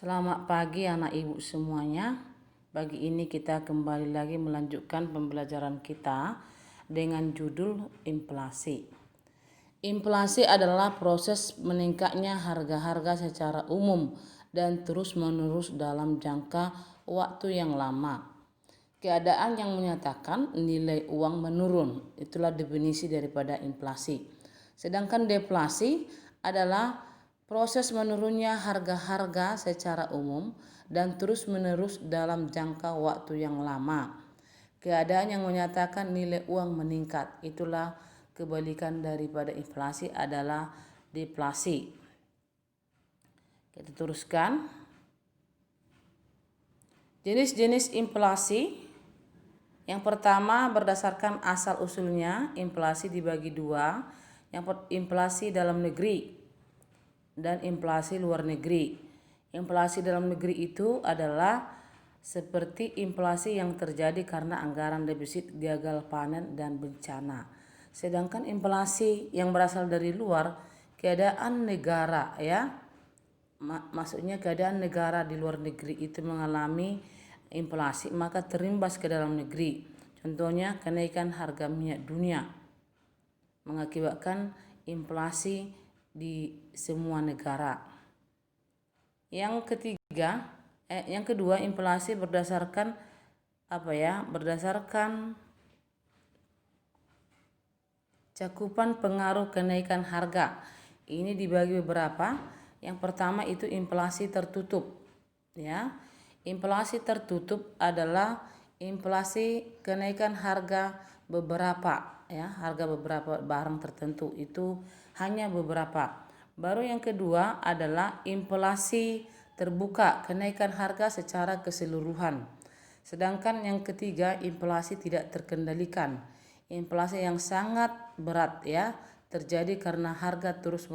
Selamat pagi anak ibu semuanya. Pagi ini kita kembali lagi melanjutkan pembelajaran kita dengan judul inflasi. Inflasi adalah proses meningkatnya harga-harga secara umum dan terus-menerus dalam jangka waktu yang lama. Keadaan yang menyatakan nilai uang menurun, itulah definisi daripada inflasi. Sedangkan deflasi adalah proses menurunnya harga-harga secara umum dan terus-menerus dalam jangka waktu yang lama. Keadaan yang menyatakan nilai uang meningkat, itulah kebalikan daripada inflasi adalah deflasi. Kita teruskan. Jenis-jenis inflasi. Yang pertama, berdasarkan asal-usulnya, inflasi dibagi dua. Yang inflasi dalam negeri dan inflasi luar negeri. Inflasi dalam negeri itu adalah seperti inflasi yang terjadi karena anggaran defisit, gagal panen, dan bencana. Sedangkan inflasi yang berasal dari luar, keadaan negara ya, maksudnya keadaan negara di luar negeri itu mengalami inflasi, maka terimbas ke dalam negeri. Contohnya kenaikan harga minyak dunia mengakibatkan inflasi di semua negara. Yang kedua, inflasi berdasarkan berdasarkan cakupan pengaruh kenaikan harga. Ini dibagi beberapa. Yang pertama itu inflasi tertutup. Ya, inflasi tertutup adalah inflasi kenaikan harga beberapa barang tertentu, itu hanya beberapa. Baru yang kedua adalah inflasi terbuka, kenaikan harga secara keseluruhan. Sedangkan yang ketiga, inflasi tidak terkendalikan, inflasi yang sangat berat ya, terjadi karena harga terus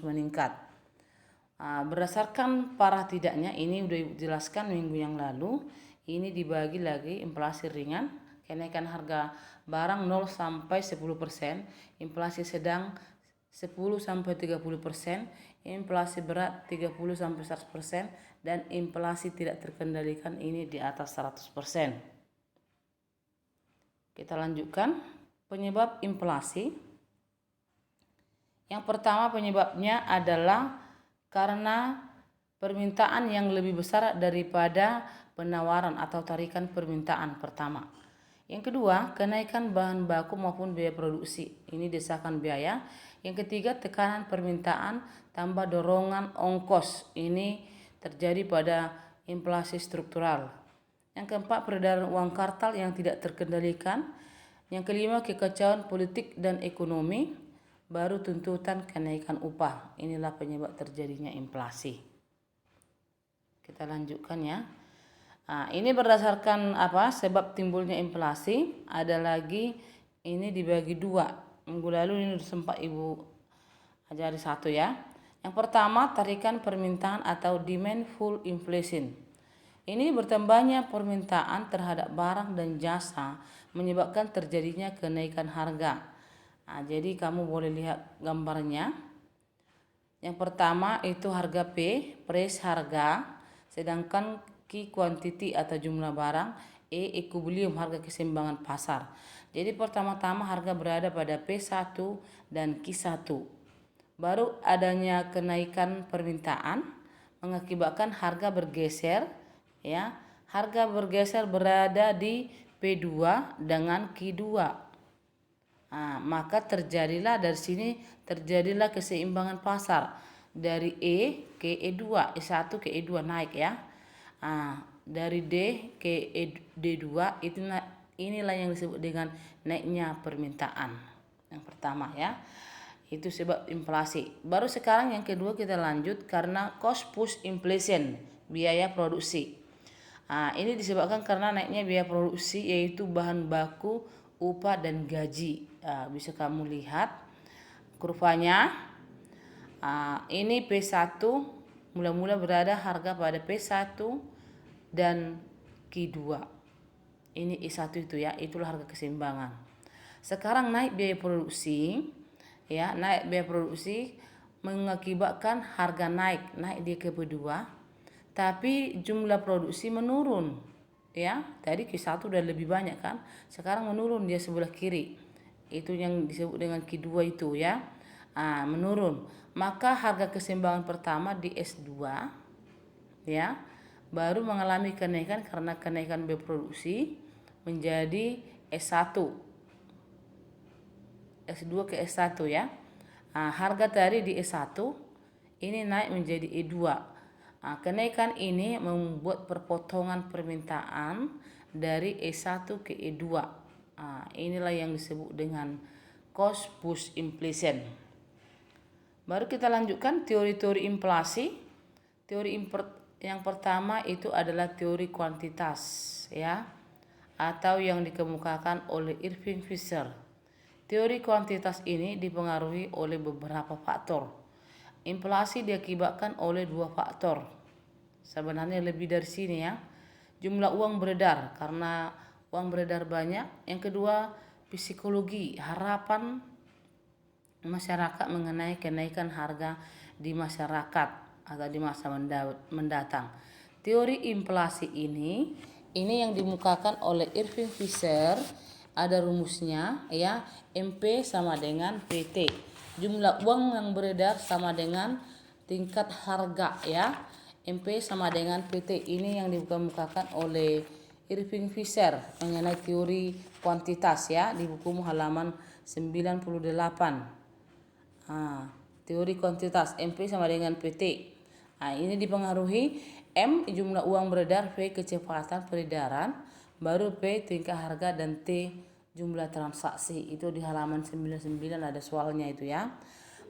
meningkat. Berdasarkan parah tidaknya, ini sudah dijelaskan minggu yang lalu. Ini dibagi lagi inflasi ringan, kenaikan harga barang 0 sampai 10%, inflasi sedang 10 sampai 30%, inflasi berat 30 sampai 100%, dan inflasi tidak terkendalikan ini di atas 100%. Kita lanjutkan penyebab inflasi. Yang pertama, penyebabnya adalah karena permintaan yang lebih besar daripada penawaran atau tarikan permintaan pertama. Yang kedua, kenaikan bahan baku maupun biaya produksi. Ini desakan biaya. Yang ketiga, tekanan permintaan tambah dorongan ongkos. Ini terjadi pada inflasi struktural. Yang keempat, peredaran uang kartal yang tidak terkendalikan. Yang kelima, kekacauan politik dan ekonomi. Baru tuntutan kenaikan upah. Inilah penyebab terjadinya inflasi. Kita lanjutkan ya. Ini berdasarkan sebab timbulnya inflasi. Ada lagi, ini dibagi dua. Minggu lalu ini sempat ibu ajari satu ya. Yang pertama, tarikan permintaan atau demand pull inflation. Ini bertambahnya permintaan terhadap barang dan jasa menyebabkan terjadinya kenaikan harga. Jadi kamu boleh lihat gambarnya. Yang pertama itu harga P, price harga, sedangkan Q quantity atau jumlah barang, E equilibrium harga keseimbangan pasar. Jadi pertama-tama harga berada pada P1 dan Q1. Baru adanya kenaikan permintaan mengakibatkan harga bergeser ya. Harga bergeser berada di P2 dengan Q2. Maka terjadilah dari sini keseimbangan pasar dari E ke E2, E1 ke E2 naik ya. Dari D ke D2 inilah yang disebut dengan naiknya permintaan. Yang pertama ya. Itu sebab inflasi. Baru sekarang yang kedua kita lanjut karena cost push inflation, biaya produksi. Ini disebabkan karena naiknya biaya produksi yaitu bahan baku, upah dan gaji. Bisa kamu lihat kurvanya. Ini P1 mula-mula berada harga pada P1 dan Q2. Ini I1 itu ya, itulah harga keseimbangan. Sekarang naik biaya produksi ya, naik biaya produksi mengakibatkan harga naik di ke P2. tapi jumlah produksi menurun. Ya, tadi Q1 udah lebih banyak kan, sekarang menurun dia sebelah kiri. Itu yang disebut dengan Q2 itu ya. Menurun. Maka harga keseimbangan pertama di S2 ya baru mengalami kenaikan karena kenaikan biaya produksi menjadi S1. S2 ke S1 ya. Harga tadi di S1 ini naik menjadi E2. Kenaikan ini membuat perpotongan permintaan dari E1 ke E2. Inilah yang disebut dengan cost push inflation. Baru kita lanjutkan teori-teori inflasi. Yang pertama itu adalah teori kuantitas ya, atau yang dikemukakan oleh Irving Fisher. Teori kuantitas ini dipengaruhi oleh beberapa faktor. Inflasi diakibatkan oleh 2 faktor. Sebenarnya lebih dari sini ya. Jumlah uang beredar karena uang beredar banyak. Yang kedua, psikologi, harapan masyarakat mengenai kenaikan harga di masyarakat atau di masa mendatang. Teori inflasi ini yang dimukakan oleh Irving Fisher, ada rumusnya ya, MP sama dengan PT. Jumlah uang yang beredar sama dengan tingkat harga ya. MP sama dengan PT ini yang dikemukakan oleh Irving Fisher mengenai teori kuantitas ya, di buku halaman 98. Teori kuantitas MP sama dengan PT. Ini dipengaruhi M jumlah uang beredar, V kecepatan peredaran, baru P tingkat harga, dan T jumlah transaksi. Itu di halaman 99 ada soalnya itu ya.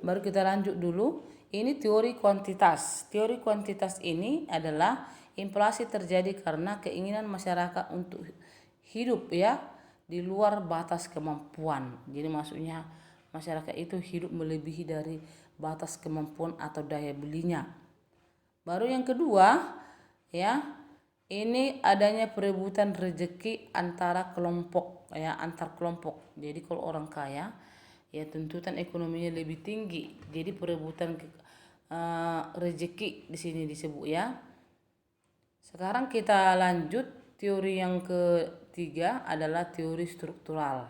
Baru kita lanjut dulu. Ini teori kuantitas. Teori kuantitas ini adalah inflasi terjadi karena keinginan masyarakat untuk hidup ya di luar batas kemampuan. Jadi maksudnya masyarakat itu hidup melebihi dari batas kemampuan atau daya belinya. Baru yang kedua ya, ini adanya perebutan rezeki antara kelompok ya, antar kelompok. Jadi kalau orang kaya ya tuntutan ekonominya lebih tinggi. Jadi perebutan rezeki di sini disebut ya. Sekarang kita lanjut, teori yang ketiga adalah teori struktural.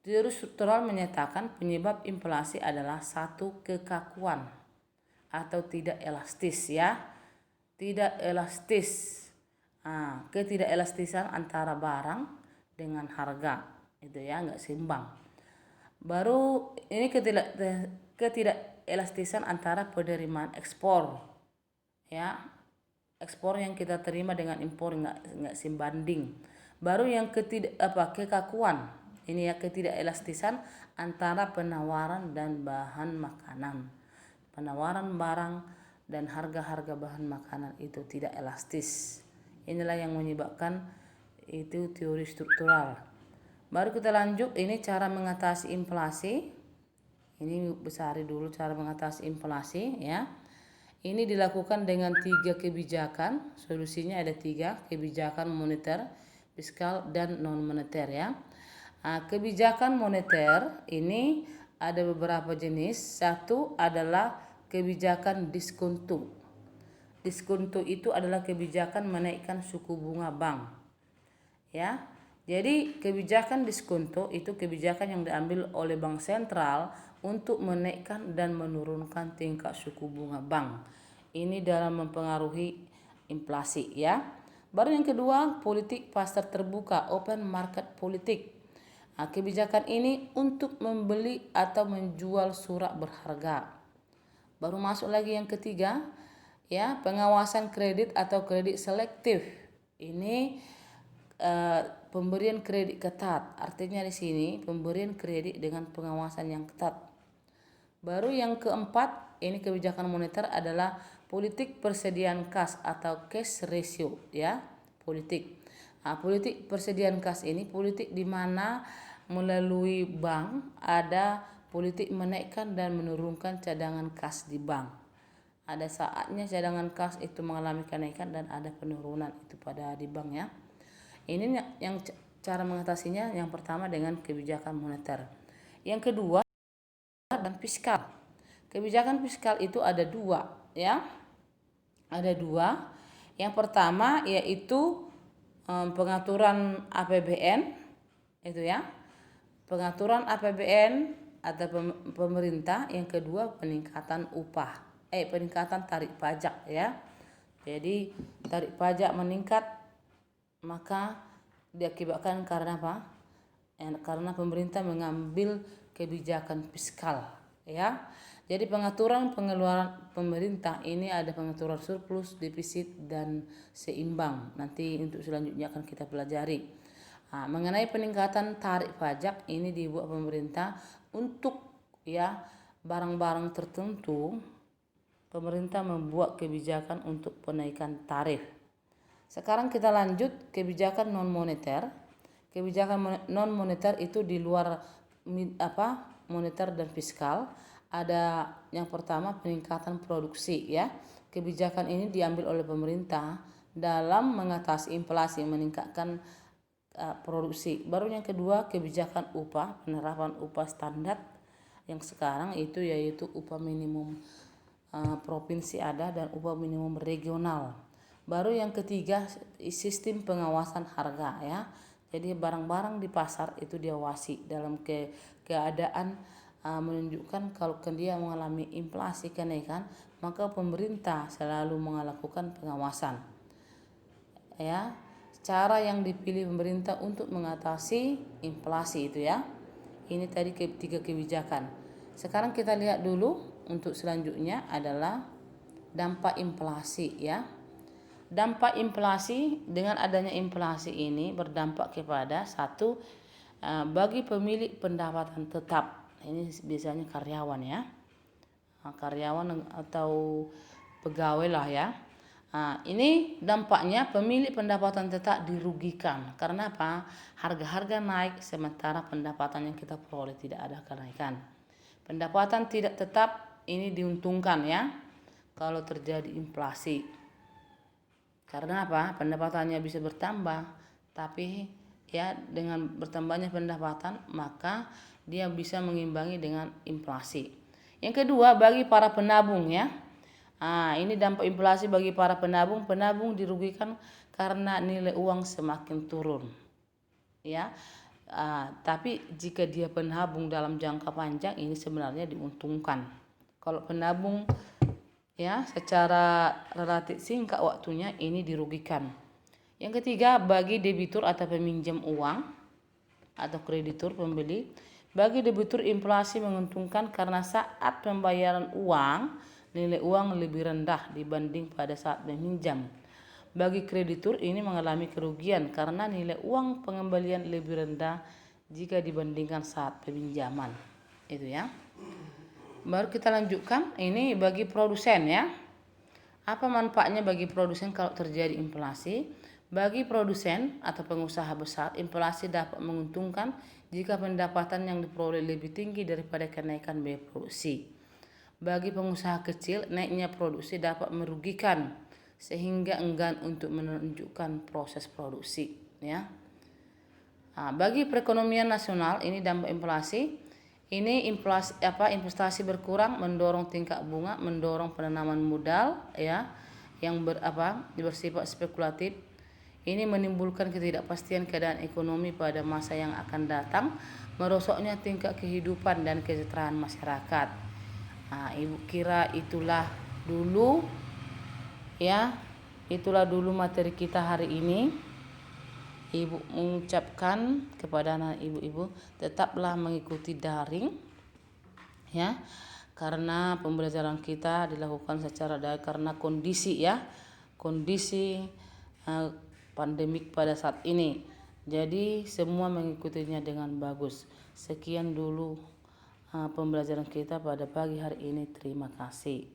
Teori struktural menyatakan penyebab inflasi adalah satu, kekakuan atau tidak elastis ya. Tidak elastis. Ketidakelastisan antara barang dengan harga. Itu ya, enggak seimbang. Baru ini ketidakelastisan antara penerimaan ekspor. Ya. Ekspor yang kita terima dengan impor enggak sebanding. Baru yang kekakuan. Ini ya, ketidakelastisan antara penawaran dan bahan makanan. Penawaran barang dan harga-harga bahan makanan itu tidak elastis. Inilah yang menyebabkan itu teori struktural. Baru kita lanjut, ini cara mengatasi inflasi. Ini besari dulu cara mengatasi inflasi ya. Ini dilakukan dengan 3 kebijakan. Solusinya ada 3, kebijakan moneter, fiskal, dan non moneter ya. Kebijakan moneter ini ada beberapa jenis. Satu adalah kebijakan diskonto. Diskonto itu adalah kebijakan menaikkan suku bunga bank. Ya. Jadi kebijakan diskonto itu kebijakan yang diambil oleh bank sentral untuk menaikkan dan menurunkan tingkat suku bunga bank. Ini dalam mempengaruhi inflasi ya. Baru yang kedua, politik pasar terbuka, open market politik. Kebijakan ini untuk membeli atau menjual surat berharga. Baru masuk lagi yang ketiga ya, pengawasan kredit atau kredit selektif. Ini pemberian kredit ketat. Artinya di sini pemberian kredit dengan pengawasan yang ketat. Baru yang keempat, ini kebijakan moneter adalah politik persediaan kas atau cash ratio ya, politik. Politik persediaan kas ini politik di mana melalui bank ada politik menaikkan dan menurunkan cadangan kas di bank. Ada saatnya cadangan kas itu mengalami kenaikan dan ada penurunan itu pada di bank ya. Ini yang cara mengatasinya, yang pertama dengan kebijakan moneter. Yang kedua dan fiskal. Kebijakan fiskal itu ada 2 ya. ada dua. Yang pertama yaitu pengaturan APBN, itu ya, pengaturan APBN atau pemerintah. Yang kedua peningkatan peningkatan tarik pajak ya. Jadi tarik pajak meningkat, maka diakibatkan karena apa? Karena pemerintah mengambil kebijakan fiskal ya. Jadi pengaturan pengeluaran pemerintah ini ada pengaturan surplus, defisit, dan seimbang. Nanti untuk selanjutnya akan kita pelajari. Mengenai peningkatan tarik pajak ini dibuat pemerintah untuk ya barang-barang tertentu. Pemerintah membuat kebijakan untuk penaikan tarif. Sekarang kita lanjut kebijakan non moneter. Kebijakan non moneter itu di luar moneter dan fiskal. Ada yang pertama peningkatan produksi ya. Kebijakan ini diambil oleh pemerintah dalam mengatasi inflasi, meningkatkan produksi. Baru yang kedua kebijakan upah, penerapan upah standar yang sekarang itu yaitu upah minimum provinsi ada dan upah minimum regional. Baru yang ketiga sistem pengawasan harga ya. Jadi barang-barang di pasar itu diawasi dalam keadaan menunjukkan kalau dia mengalami inflasi kenaikan, maka pemerintah selalu melakukan pengawasan. Ya, cara yang dipilih pemerintah untuk mengatasi inflasi itu ya. Ini tadi tiga kebijakan. Sekarang kita lihat dulu untuk selanjutnya adalah dampak inflasi ya. Dampak inflasi, dengan adanya inflasi ini berdampak kepada satu, bagi pemilik pendapatan tetap. Ini biasanya karyawan ya. Karyawan atau pegawai lah ya. Ini dampaknya pemilik pendapatan tetap dirugikan. Karena apa? Harga-harga naik sementara pendapatan yang kita peroleh tidak ada kenaikan. Pendapatan tidak tetap ini diuntungkan ya kalau terjadi inflasi. Karena apa? Pendapatannya bisa bertambah, tapi ya dengan bertambahnya pendapatan maka dia bisa mengimbangi dengan inflasi. Yang kedua bagi para penabung ya. Ini dampak inflasi bagi para penabung. Penabung dirugikan karena nilai uang semakin turun. Ya. Tapi jika dia penabung dalam jangka panjang ini sebenarnya diuntungkan. Kalau penabung ya secara relatif singkat waktunya ini dirugikan. Yang ketiga bagi debitur atau peminjam uang atau kreditur pembeli. Bagi debitur inflasi menguntungkan karena saat pembayaran uang nilai uang lebih rendah dibanding pada saat meminjam. Bagi kreditur ini mengalami kerugian karena nilai uang pengembalian lebih rendah jika dibandingkan saat peminjaman. Itu ya. Baru kita lanjutkan ini bagi produsen ya. Apa manfaatnya bagi produsen kalau terjadi inflasi? Bagi produsen atau pengusaha besar, inflasi dapat menguntungkan jika pendapatan yang diperoleh lebih tinggi daripada kenaikan biaya produksi. Bagi pengusaha kecil, naiknya produksi dapat merugikan sehingga enggan untuk menunjukkan proses produksi ya. Bagi perekonomian nasional ini dampak inflasi. Ini investasi berkurang, mendorong tingkat bunga, mendorong penanaman modal ya yang bersifat spekulatif. Ini menimbulkan ketidakpastian keadaan ekonomi pada masa yang akan datang, merosotnya tingkat kehidupan dan kesejahteraan masyarakat. Ibu kira itulah dulu ya. Itulah dulu materi kita hari ini. Ibu mengucapkan kepada anak ibu-ibu tetaplah mengikuti daring ya, karena pembelajaran kita dilakukan secara daring karena kondisi pandemik pada saat ini. Jadi semua mengikutinya dengan bagus. Sekian dulu pembelajaran kita pada pagi hari ini. Terima kasih.